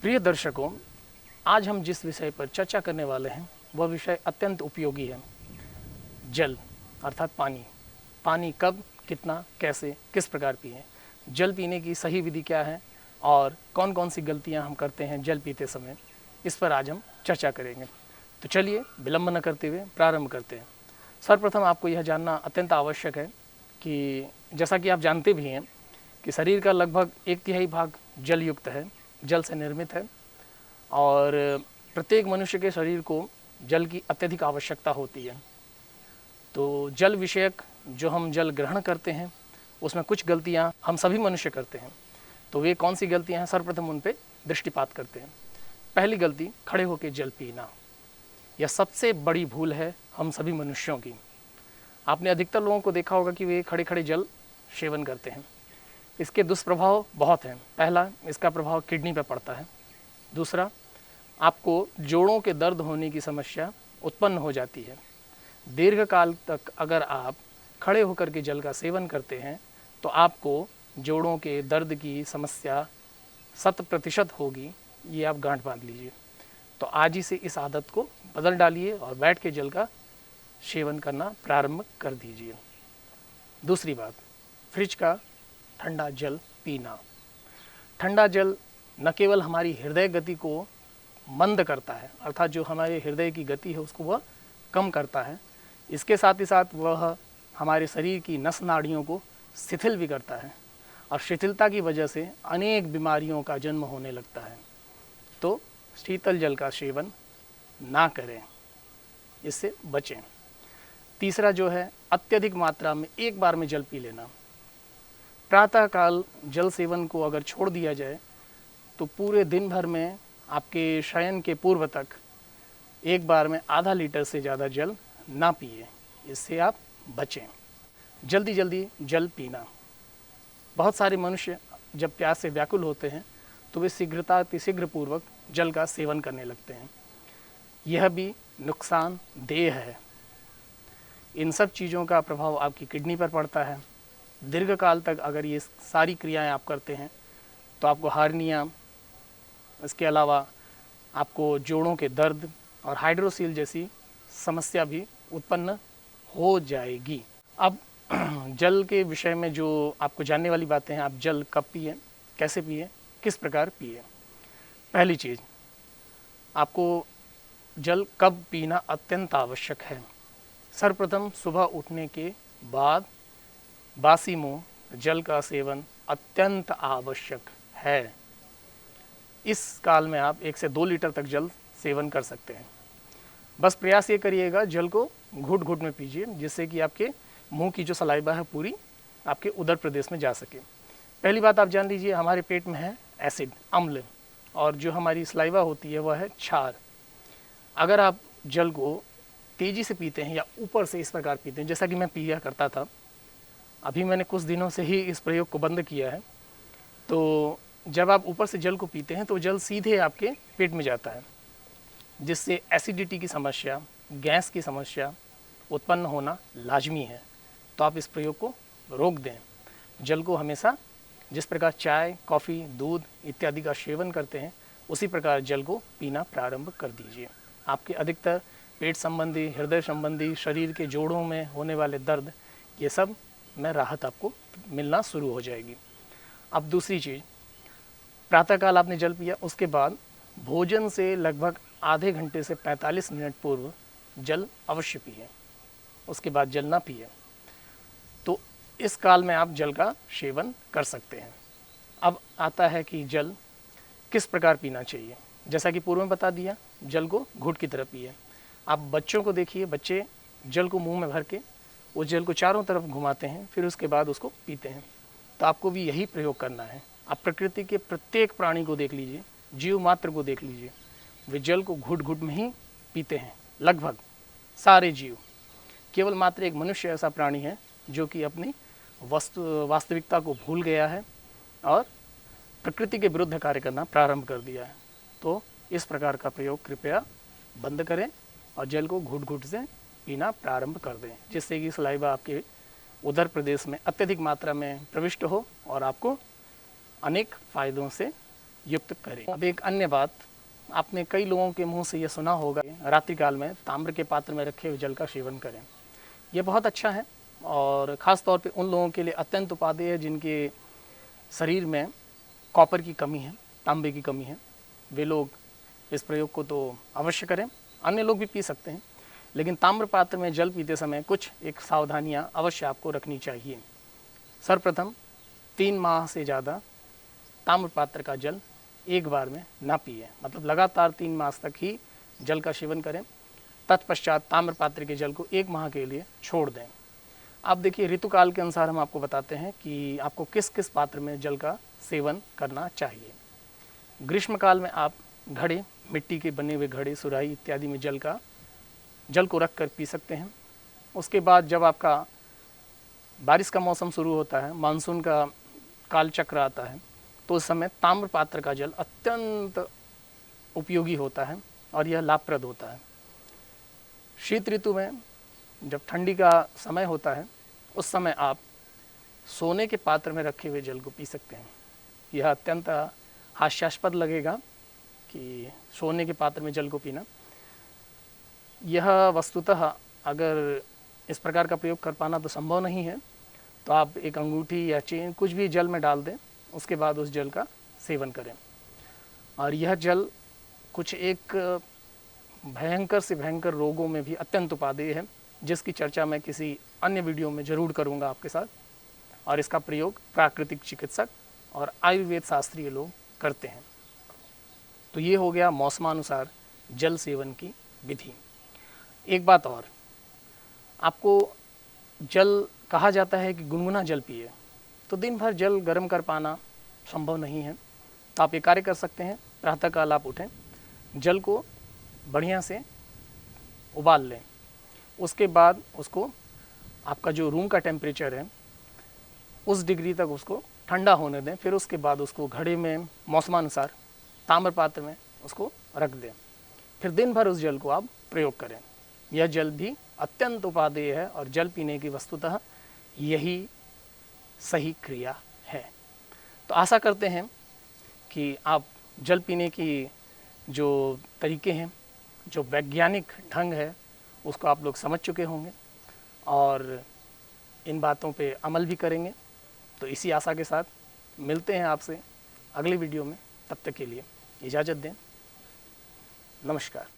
प्रिय दर्शकों, आज हम जिस विषय पर चर्चा करने वाले हैं वह विषय अत्यंत उपयोगी है। जल अर्थात पानी। पानी कब, कितना, कैसे, किस प्रकार पिएं, जल पीने की सही विधि क्या है और कौन कौन सी गलतियां हम करते हैं जल पीते समय, इस पर आज हम चर्चा करेंगे। तो चलिए विलंब न करते हुए प्रारंभ करते हैं। सर्वप्रथम आपको यह जानना अत्यंत आवश्यक है कि जैसा कि आप जानते भी हैं कि शरीर का लगभग 1/3 भाग जल युक्त है, जल से निर्मित है और प्रत्येक मनुष्य के शरीर को जल की अत्यधिक आवश्यकता होती है। तो जल विषयक जो हम जल ग्रहण करते हैं उसमें कुछ गलतियां हम सभी मनुष्य करते हैं। तो वे कौन सी गलतियां हैं, सर्वप्रथम उन पे दृष्टिपात करते हैं। पहली गलती, खड़े होकर जल पीना। यह सबसे बड़ी भूल है हम सभी मनुष्यों की। आपने अधिकतर लोगों को देखा होगा कि वे खड़े खड़े जल सेवन करते हैं। इसके दुष्प्रभाव बहुत हैं। पहला, इसका प्रभाव किडनी पर पड़ता है। दूसरा, आपको जोड़ों के दर्द होने की समस्या उत्पन्न हो जाती है। दीर्घकाल तक अगर आप खड़े होकर के जल का सेवन करते हैं तो आपको जोड़ों के दर्द की समस्या 100% होगी, ये आप गांठ बांध लीजिए। तो आज ही से इस आदत को बदल डालिए और बैठ के जल का सेवन करना प्रारंभ कर दीजिए। दूसरी बात, फ्रिज का ठंडा जल पीना। ठंडा जल न केवल हमारी हृदय गति को मंद करता है, अर्थात जो हमारे हृदय की गति है उसको वह कम करता है, इसके साथ ही साथ वह हमारे शरीर की नस नाड़ियों को शिथिल भी करता है और शिथिलता की वजह से अनेक बीमारियों का जन्म होने लगता है। तो शीतल जल का सेवन ना करें, इससे बचें। तीसरा जो है, अत्यधिक मात्रा में एक बार में जल पी लेना। प्रातःकाल जल सेवन को अगर छोड़ दिया जाए तो पूरे दिन भर में आपके शयन के पूर्व तक एक बार में आधा लीटर से ज़्यादा जल ना पिए, इससे आप बचें। जल्दी जल्दी जल पीना। बहुत सारे मनुष्य जब प्यास से व्याकुल होते हैं तो वे शीघ्रपूर्वक जल का सेवन करने लगते हैं। यह भी नुकसानदेह है। इन सब चीज़ों का प्रभाव आपकी किडनी पर पड़ता है। दीर्घकाल तक अगर ये सारी क्रियाएं आप करते हैं तो आपको हार्निया, इसके अलावा आपको जोड़ों के दर्द और हाइड्रोसील जैसी समस्या भी उत्पन्न हो जाएगी। अब जल के विषय में जो आपको जानने वाली बातें हैं, आप जल कब पिए, कैसे पिए, किस प्रकार पिए। पहली चीज़, आपको जल कब पीना अत्यंत आवश्यक है। सर्वप्रथम सुबह उठने के बाद बासी मुंह जल का सेवन अत्यंत आवश्यक है। इस काल में आप 1 से 2 लीटर तक जल सेवन कर सकते हैं। बस प्रयास ये करिएगा जल को घुट घुट में पीजिए, जिससे कि आपके मुंह की जो सलाइवा है पूरी आपके उदर प्रदेश में जा सके। पहली बात आप जान लीजिए, हमारे पेट में है एसिड, अम्ल, और जो हमारी सलाइवा होती है वह है क्षार। अगर आप जल को तेज़ी से पीते हैं या ऊपर से इस प्रकार पीते हैं, जैसा कि मैं पिया करता था, अभी मैंने कुछ दिनों से ही इस प्रयोग को बंद किया है, तो जब आप ऊपर से जल को पीते हैं तो जल सीधे आपके पेट में जाता है, जिससे एसिडिटी की समस्या, गैस की समस्या उत्पन्न होना लाजमी है। तो आप इस प्रयोग को रोक दें। जल को हमेशा जिस प्रकार चाय, कॉफ़ी, दूध इत्यादि का सेवन करते हैं उसी प्रकार जल को पीना प्रारंभ कर दीजिए। आपके अधिकतर पेट संबंधी, हृदय संबंधी, शरीर के जोड़ों में होने वाले दर्द, ये सब में राहत आपको मिलना शुरू हो जाएगी। अब दूसरी चीज़, प्रातःकाल आपने जल पिया, उसके बाद भोजन से लगभग आधे घंटे से 45 मिनट पूर्व जल अवश्य पिए, उसके बाद जल ना पिए। तो इस काल में आप जल का सेवन कर सकते हैं। अब आता है कि जल किस प्रकार पीना चाहिए। जैसा कि पूर्व में बता दिया, जल को घुट की तरफ पिए। आप बच्चों को देखिए, बच्चे जल को मुंह में भर के उस जल को चारों तरफ घुमाते हैं, फिर उसके बाद उसको पीते हैं। तो आपको भी यही प्रयोग करना है। आप प्रकृति के प्रत्येक प्राणी को देख लीजिए, जीव मात्र को देख लीजिए, वे जल को घुट घुट में ही पीते हैं। लगभग सारे जीव, केवल मात्र एक मनुष्य ऐसा प्राणी है जो कि अपनी वास्तविकता को भूल गया है और प्रकृति के विरुद्ध कार्य करना प्रारंभ कर दिया है। तो इस प्रकार का प्रयोग कृपया बंद करें और जल को घुट घुट से पीना प्रारंभ कर दें, जिससे कि सलाइवा आपके उदर प्रदेश में अत्यधिक मात्रा में प्रविष्ट हो और आपको अनेक फ़ायदों से युक्त करें। अब एक अन्य बात, आपने कई लोगों के मुंह से यह सुना होगा, रात्रि काल में ताम्र के पात्र में रखे हुए जल का सेवन करें। यह बहुत अच्छा है और ख़ास तौर पे उन लोगों के लिए अत्यंत उपादेय है जिनके शरीर में कॉपर की कमी है, तांबे की कमी है। वे लोग इस प्रयोग को तो अवश्य करें। अन्य लोग भी पी सकते हैं, लेकिन ताम्र पात्र में जल पीते समय कुछ एक सावधानियां अवश्य आपको रखनी चाहिए। सर्वप्रथम 3 माह से ज़्यादा ताम्र पात्र का जल एक बार में ना पिए, मतलब लगातार 3 मास तक ही जल का सेवन करें। तत्पश्चात ताम्र पात्र के जल को 1 माह के लिए छोड़ दें। अब देखिए, ऋतुकाल के अनुसार हम आपको बताते हैं कि आपको किस किस पात्र में जल का सेवन करना चाहिए। ग्रीष्म काल में आप घड़े, मिट्टी के बने हुए घड़े, सुराही इत्यादि में जल को रख कर पी सकते हैं। उसके बाद जब आपका बारिश का मौसम शुरू होता है, मानसून का काल चक्र आता है, तो उस समय ताम्र पात्र का जल अत्यंत उपयोगी होता है और यह लाभप्रद होता है। शीत ऋतु में जब ठंडी का समय होता है, उस समय आप सोने के पात्र में रखे हुए जल को पी सकते हैं। यह अत्यंत हास्यास्पद लगेगा कि सोने के पात्र में जल को पीना। यह वस्तुतः अगर इस प्रकार का प्रयोग कर पाना तो संभव नहीं है, तो आप एक अंगूठी या चेन कुछ भी जल में डाल दें, उसके बाद उस जल का सेवन करें। और यह जल कुछ एक भयंकर से भयंकर रोगों में भी अत्यंत उपादेय है, जिसकी चर्चा मैं किसी अन्य वीडियो में ज़रूर करूँगा आपके साथ। और इसका प्रयोग प्राकृतिक चिकित्सक और आयुर्वेद शास्त्रीय लोग करते हैं। तो ये हो गया मौसमानुसार जल सेवन की विधि। एक बात और, आपको जल कहा जाता है कि गुनगुना जल पिए, तो दिन भर जल गर्म कर पाना संभव नहीं है। तो आप ये कार्य कर सकते हैं, प्रातःकाल आप उठें, जल को बढ़िया से उबाल लें। उसके बाद उसको, आपका जो रूम का टेम्परेचर है उस डिग्री तक उसको ठंडा होने दें। फिर उसके बाद उसको घड़े में मौसमानुसार ताम्र पात्र में उसको रख दें। फिर दिन भर उस जल को आप प्रयोग करें। यह जल भी अत्यंत उपादेय है और जल पीने की वस्तुतः यही सही क्रिया है। तो आशा करते हैं कि आप जल पीने की जो तरीके हैं, जो वैज्ञानिक ढंग है, उसको आप लोग समझ चुके होंगे और इन बातों पे अमल भी करेंगे। तो इसी आशा के साथ मिलते हैं आपसे अगले वीडियो में। तब तक के लिए इजाज़त दें। नमस्कार।